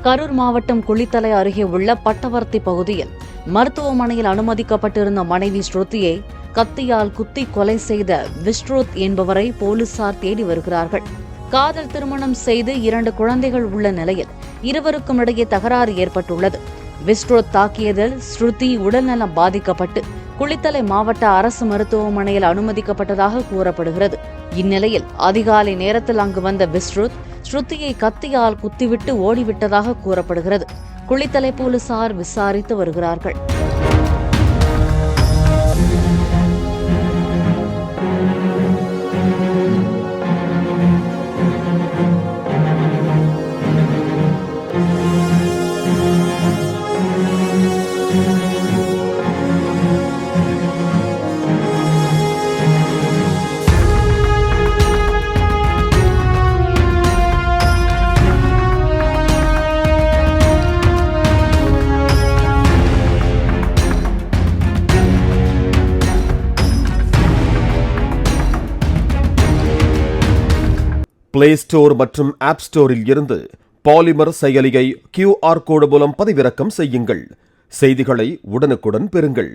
கரூர் மாவட்டம் குளித்தலை அருகே உள்ள பட்டவர்த்தி பகுதியில் மருத்துவமனையில் அனுமதிக்கப்பட்டிருந்த மனைவி ஸ்ருதியை கத்தியால் குத்தி கொலை செய்த விஸ்ருத் என்பவரை போலீசார் தேடி வருகிறார்கள். காதல் திருமணம் செய்து 2 குழந்தைகள் உள்ள நிலையில் இருவருக்கும் இடையே தகராறு ஏற்பட்டுள்ளது. விஸ்ருத் தாக்கியதில் ஸ்ருதி உடல்நலம் பாதிக்கப்பட்டு குளித்தலை மாவட்ட அரசு மருத்துவமனையில் அனுமதிக்கப்பட்டதாக கூறப்படுகிறது. இந்நிலையில் அதிகாலை நேரத்தில் அங்கு வந்த விஸ்ருத் ஸ்ருதியை கத்தியால் குத்திவிட்டு ஓடிவிட்டதாக கூறப்படுகிறது. குளித்தலை போலீசார் விசாரித்து வருகிறார்கள். பிளே ஸ்டோர் மற்றும் ஆப் ஸ்டோரில் இருந்து பாலிமர் செயலியை QR கோடு மூலம் பதிவிறக்கம் செய்யுங்கள். செய்திகளை உடனுக்குடன் பெறுங்கள்.